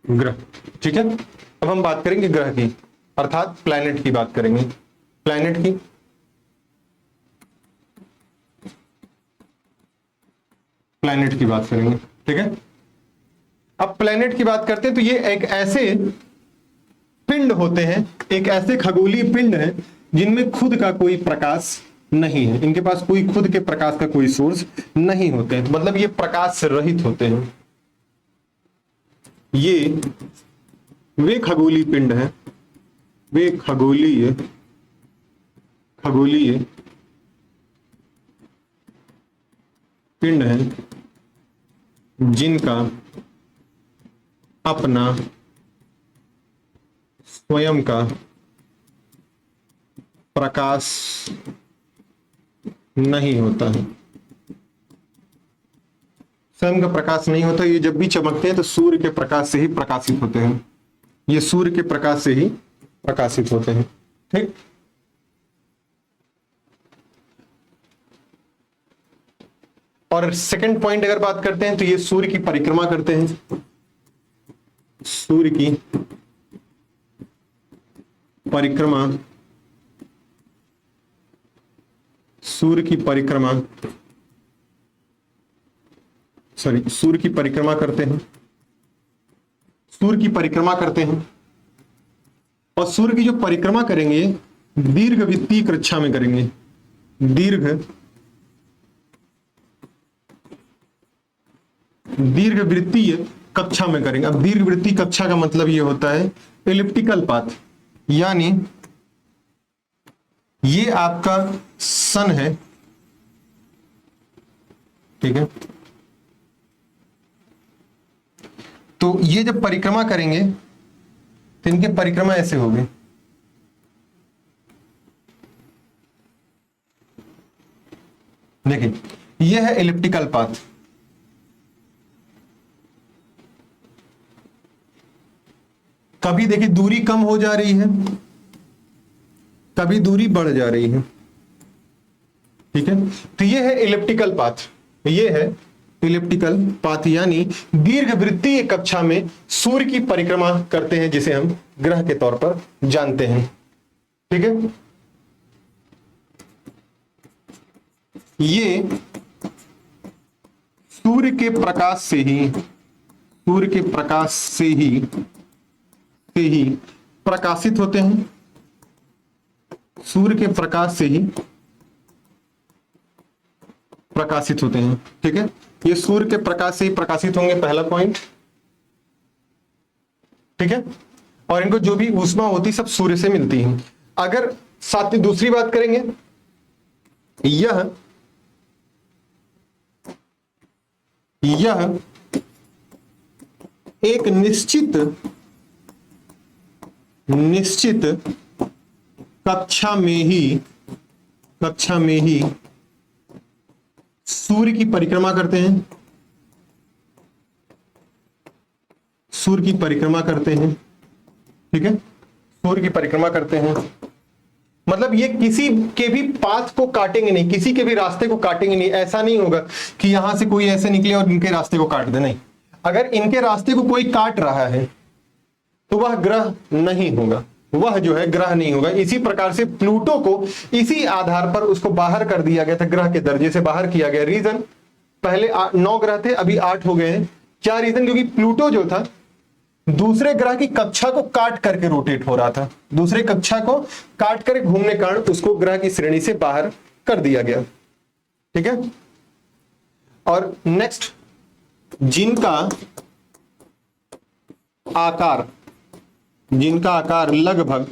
ग्रह। ठीक है, अब हम बात करेंगे ग्रह की, अर्थात प्लैनेट की बात करेंगे, प्लैनेट की। प्लैनेट की बात करेंगे। ठीक है, अब प्लैनेट की बात करते हैं तो ये एक ऐसे पिंड होते हैं, एक ऐसे खगोलीय पिंड हैं जिनमें खुद का कोई प्रकाश नहीं है, इनके पास कोई खुद के प्रकाश का कोई सोर्स नहीं होते हैं, मतलब ये प्रकाश से रहित होते हैं। ये वे खगोलीय पिंड हैं, वे खगोलीय पिंड हैं जिनका अपना स्वयं का प्रकाश नहीं होता है, स्वयं का प्रकाश नहीं होता। ये जब भी चमकते हैं तो सूर्य के प्रकाश से ही प्रकाशित होते हैं, ये सूर्य के प्रकाश से ही प्रकाशित होते हैं। ठीक, और सेकंड पॉइंट अगर बात करते हैं तो ये सूर्य की परिक्रमा करते हैं, सूर्य की परिक्रमा, सूर्य की परिक्रमा करते हैं, सूर्य की परिक्रमा करते हैं। और सूर्य की जो परिक्रमा करेंगे दीर्घवृत्तीय कक्षा में करेंगे, दीर्घवृत्तीय कक्षा में करेंगे। अब दीर्घवृत्तीय कक्षा का मतलब ये होता है एलिप्टिकल पाथ, यानी ये आपका सन है, ठीक है, तो ये जब परिक्रमा करेंगे तो इनके परिक्रमा ऐसे होगी, देखिए ये है एलिप्टिकल पाथ, कभी देखिए दूरी कम हो जा रही है, कभी दूरी बढ़ जा रही है। ठीक है, तो ये है इलिप्टिकल पाथ, ये है इलिप्टिकल पाथ, यानी दीर्घवृत्तीय कक्षा में सूर्य की परिक्रमा करते हैं, जिसे हम ग्रह के तौर पर जानते हैं। ठीक है, ये सूर्य के प्रकाश से ही प्रकाशित होते हैं, सूर्य के प्रकाश से ही प्रकाशित होते हैं। ठीक है, ये सूर्य के प्रकाश से ही प्रकाशित होंगे, पहला पॉइंट। ठीक है, और इनको जो भी ऊष्मा होती सब सूर्य से मिलती है। अगर साथ में दूसरी बात करेंगे, यह एक निश्चित कक्षा में ही सूर्य की परिक्रमा करते हैं, सूर्य की परिक्रमा करते हैं। ठीक है, सूर्य की परिक्रमा करते हैं, मतलब ये किसी के भी पाथ को काटेंगे नहीं, किसी के भी रास्ते को काटेंगे नहीं। ऐसा नहीं होगा कि यहां से कोई ऐसे निकले और इनके रास्ते को काट दे, नहीं। अगर इनके रास्ते को कोई काट रहा है तो वह ग्रह नहीं होगा, वह जो है ग्रह नहीं होगा। इसी प्रकार से प्लूटो को इसी आधार पर उसको बाहर कर दिया गया था, ग्रह के दर्जे से बाहर किया गया। रीजन, पहले 9 ग्रह थे, अभी 8 हो गए हैं। क्या रीजन? क्योंकि प्लूटो जो था दूसरे ग्रह की कक्षा को काट करके रोटेट हो रहा था, दूसरे कक्षा को काट कर घूमने के कारण उसको ग्रह की श्रेणी से बाहर कर दिया गया। ठीक है, और नेक्स्ट, जिनका आकार लगभग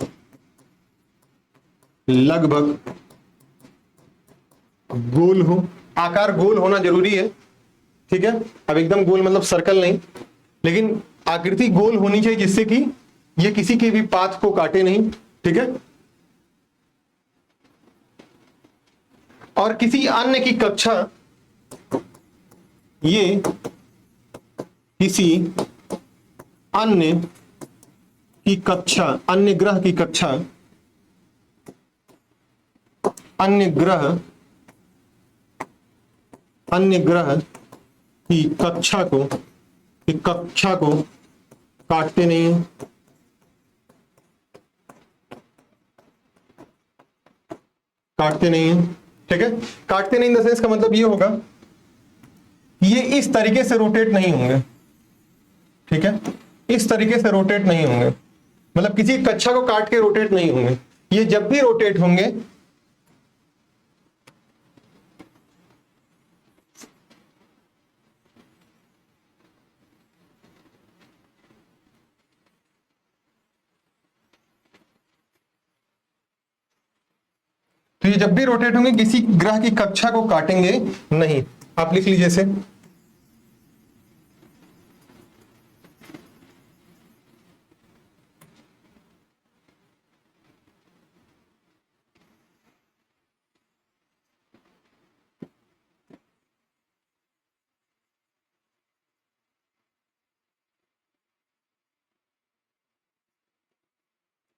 गोल हो, आकार गोल होना जरूरी है। ठीक है, अब एकदम गोल मतलब सर्कल नहीं, लेकिन आकृति गोल होनी चाहिए, जिससे कि ये किसी के भी पाथ को काटे नहीं। ठीक है, और किसी अन्य की कक्षा, ये किसी अन्य की कक्षा, अन्य ग्रह की कक्षा, अन्य ग्रह की कक्षा को काटते नहीं है, काटते नहीं है, ठीक है। काटते नहीं इन द सेंस का मतलब ये होगा कि ये इस तरीके से रोटेट नहीं होंगे, ठीक है, इस तरीके से रोटेट नहीं होंगे, मतलब किसी कक्षा को काट के रोटेट नहीं होंगे। ये जब भी रोटेट होंगे तो ये जब भी रोटेट होंगे किसी ग्रह की कक्षा को काटेंगे नहीं। आप लिख लीजिए इसे,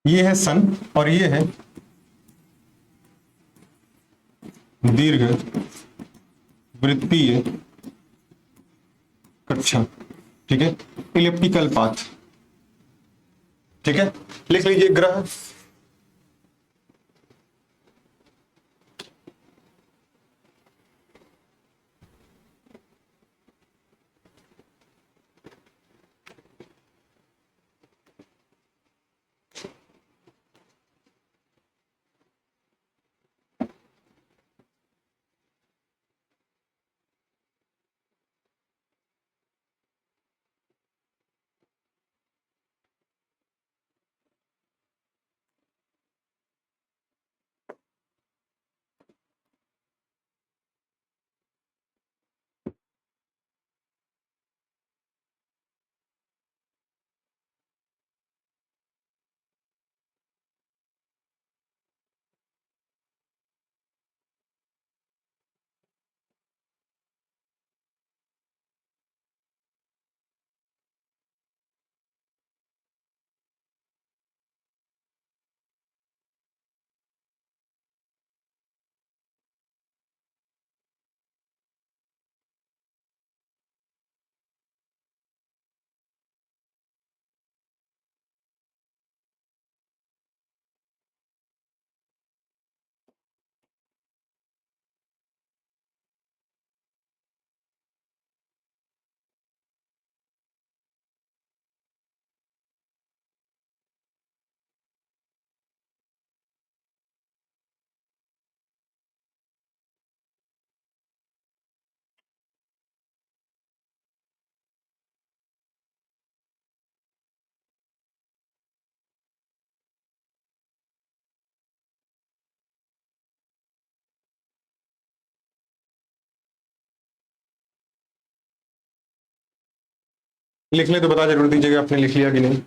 ये है सन और ये है दीर्घ वृत्तीय कक्षा, ठीक है, इलिप्टिकल पाथ, ठीक है। लिख लीजिए ग्रह लिख ले तो बता जरूर दीजिएगा आपने लिख लिया कि नहीं।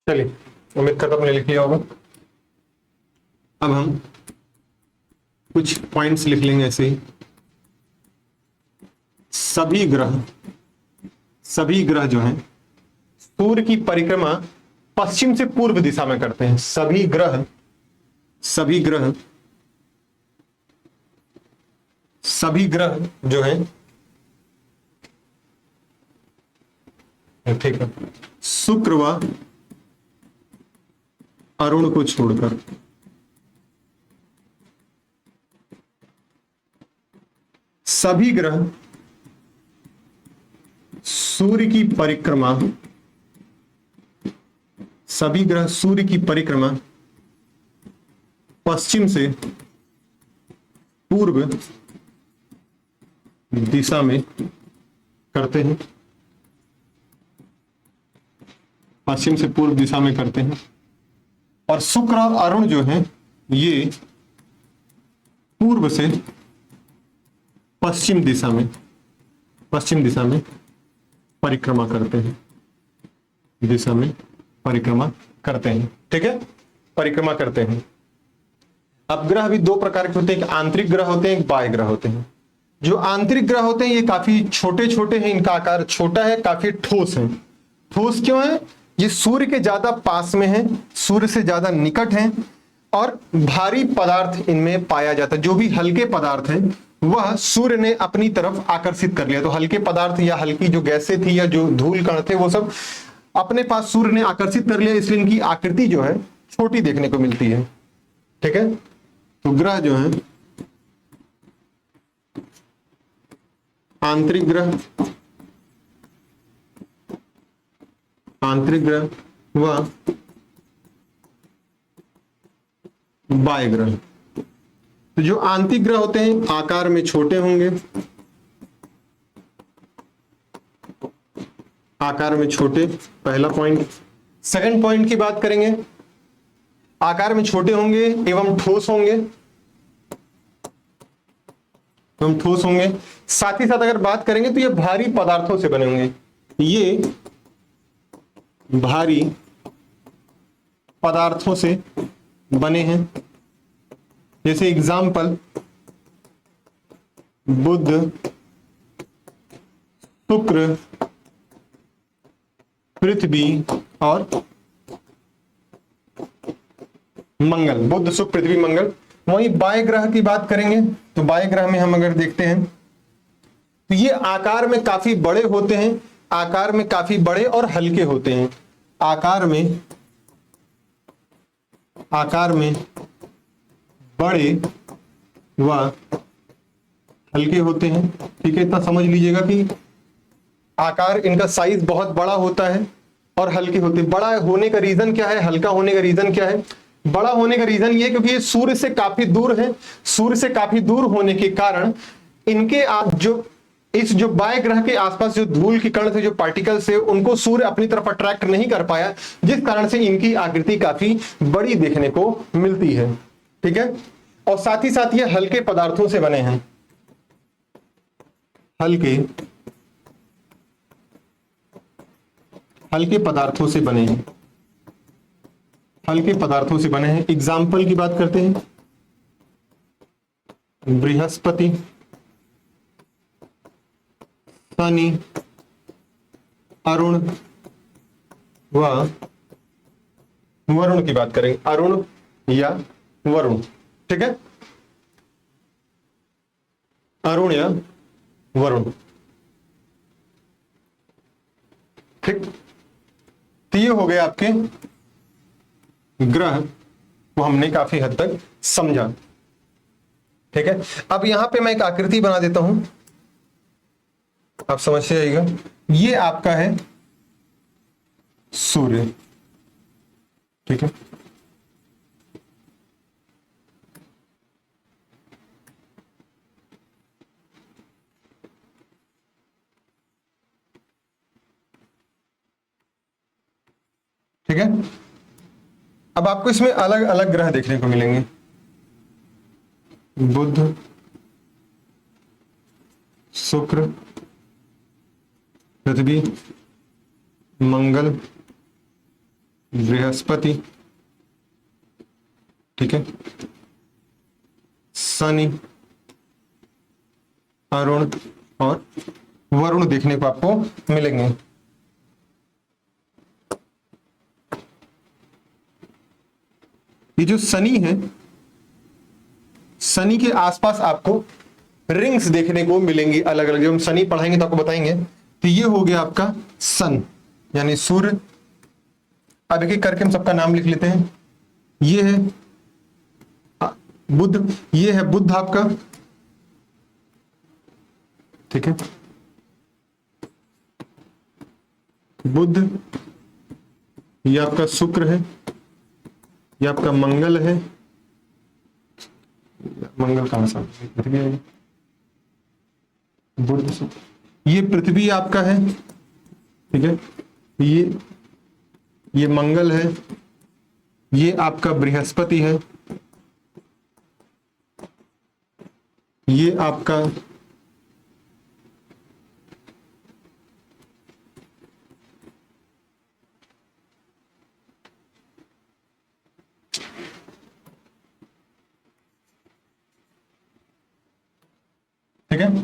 चलिए, उम्मीद करता हूं आपने लिख लिया होगा। अब हम कुछ पॉइंट्स लिख लेंगे ऐसे ही। सभी ग्रह जो हैं सूर्य की परिक्रमा पश्चिम से पूर्व दिशा में करते हैं। सभी ग्रह जो हैं, ठीक है, शुक्र व अरुण को छोड़कर सभी ग्रह सूर्य की परिक्रमा, सभी ग्रह सूर्य की परिक्रमा पश्चिम से पूर्व दिशा में करते हैं, पश्चिम से पूर्व दिशा में करते हैं। और शुक्र और अरुण जो हैं ये पूर्व से पश्चिम दिशा में परिक्रमा करते हैं, दिशा में परिक्रमा करते हैं। ठीक है, परिक्रमा करते हैं। अब ग्रह भी दो प्रकार के होते हैं, एक आंतरिक ग्रह होते हैं, एक बाह्य ग्रह होते हैं। जो आंतरिक ग्रह होते हैं ये काफी छोटे छोटे हैं, इनका आकार छोटा है, काफी ठोस है। ठोस क्यों है? ये सूर्य के ज्यादा पास में है, सूर्य से ज्यादा निकट है और भारी पदार्थ इनमें पाया जाता है। जो भी हल्के पदार्थ हैं वह सूर्य ने अपनी तरफ आकर्षित कर लिया। तो हल्के पदार्थ या हल्की जो गैसें थी या जो धूल कण थे वो सब अपने पास सूर्य ने आकर्षित कर लिया, इसलिए इनकी आकृति जो है छोटी देखने को मिलती है। ठीक है, तो ग्रह जो है आंतरिक ग्रह व बाह्य ग्रह। तो जो आंतरिक ग्रह होते हैं आकार में छोटे होंगे, आकार में छोटे, पहला पॉइंट। सेकंड पॉइंट की बात करेंगे, आकार में छोटे होंगे एवं ठोस होंगे, साथ ही साथ अगर बात करेंगे तो ये भारी पदार्थों से बने होंगे, ये भारी पदार्थों से बने हैं। जैसे एग्जाम्पल बुध, शुक्र, पृथ्वी और मंगल। बुध, शुक्र, पृथ्वी, मंगल। वहीं बाह्य ग्रह की बात करेंगे तो बाह्य ग्रह में हम अगर देखते हैं तो ये आकार में काफी बड़े होते हैं, आकार में काफी बड़े और हल्के होते हैं। आकार में बड़े व हल्के होते हैं। ठीक है, इतना समझ लीजिएगा कि आकार इनका साइज बहुत बड़ा होता है और हल्के होते हैं। बड़ा होने का रीजन क्या है, हल्का होने का रीजन क्या है? बड़ा होने का रीजन ये क्योंकि ये सूर्य से काफी दूर है। सूर्य से काफी दूर होने के कारण इनके जो बाह्य ग्रह के आसपास जो धूल के कण थे, जो पार्टिकल्स थे, उनको सूर्य अपनी तरफ अट्रैक्ट नहीं कर पाया, जिस कारण से इनकी आकृति काफी बड़ी देखने को मिलती है। ठीक है, और साथ ही साथ ये हल्के पदार्थों से बने हैं, हल्के पदार्थों से बने हैं, हल्के पदार्थों से बने हैं। एग्जाम्पल की बात करते हैं, बृहस्पति, शनि, अरुण व वरुण की बात करेंगे, अरुण या वरुण। ठीक है, अरुण या वरुण। ठीक, तो ये हो गए आपके ग्रह को हमने काफी हद तक समझा। ठीक है, अब यहां पे मैं एक आकृति बना देता हूं, आप समझते जाइएगा। ये आपका है सूर्य। ठीक है, ठीक है, अब आपको इसमें अलग अलग ग्रह देखने को मिलेंगे। बुध, शुक्र, पृथ्वी, मंगल, बृहस्पति, ठीक है, शनि, अरुण और वरुण देखने को आपको मिलेंगे। ये जो शनि है, शनि के आसपास आपको रिंग्स देखने को मिलेंगी अलग अलग। जब हम शनि पढ़ाएंगे तो आपको बताएंगे। तो ये हो गया आपका सन यानी सूर्य। अब एक एक करके हम सबका नाम लिख लेते हैं। ये है बुध, ये है बुध आपका, ठीक है, बुध, ये आपका शुक्र है, ये आपका मंगल है, मंगल कहां सा पृथ्वी है, बुध शुक्र, ये पृथ्वी आपका है, ठीक है, ये मंगल है, ये आपका बृहस्पति है, ये आपका ठीक है,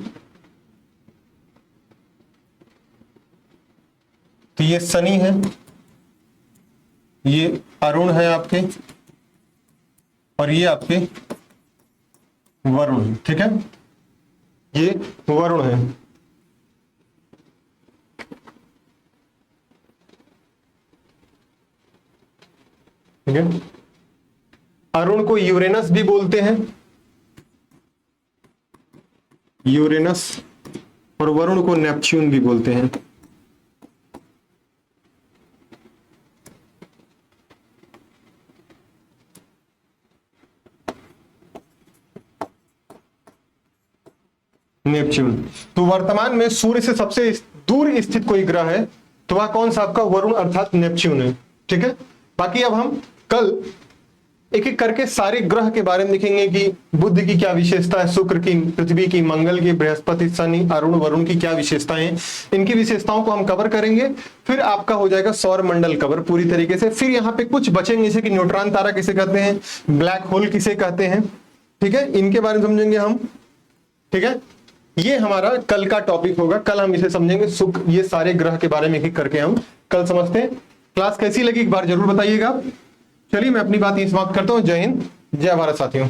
तो ये शनि है, ये अरुण है आपके, और ये आपके वरुण, ठीक है, ये वरुण है, ठीक है। अरुण को यूरेनस भी बोलते हैं, यूरेनस, और वरुण को नेपच्यून भी बोलते हैं। नेपच्यून। तो वर्तमान में सूर्य से सबसे दूर स्थित कोई ग्रह है तो वह कौन सा आपका वरुण अर्थात नेपच्यून है, ठीक है। बाकी अब हम कल एक एक करके सारे ग्रह के बारे में देखेंगे कि बुध की क्या विशेषता है, शुक्र की, पृथ्वी की, मंगल की, बृहस्पति, शनि, अरुण, वरुण की क्या विशेषताएं हैं, इनकी विशेषताओं को हम कवर करेंगे। फिर आपका हो जाएगा सौर मंडल कवर पूरी तरीके से। फिर यहाँ पे कुछ बचेंगे जैसे कि न्यूट्रॉन तारा किसे कहते हैं, ब्लैक होल किसे कहते हैं, ठीक है, इनके बारे में समझेंगे हम, ठीक है। ये हमारा कल का टॉपिक होगा, कल हम इसे समझेंगे, शुक्र, ये सारे ग्रह के बारे में एक एक करके हम कल समझते हैं। क्लास कैसी लगी एक बार जरूर बताइएगा। चलिए मैं अपनी बात यही समाप्त करता हूँ। जय हिंद, जय भारत साथियों।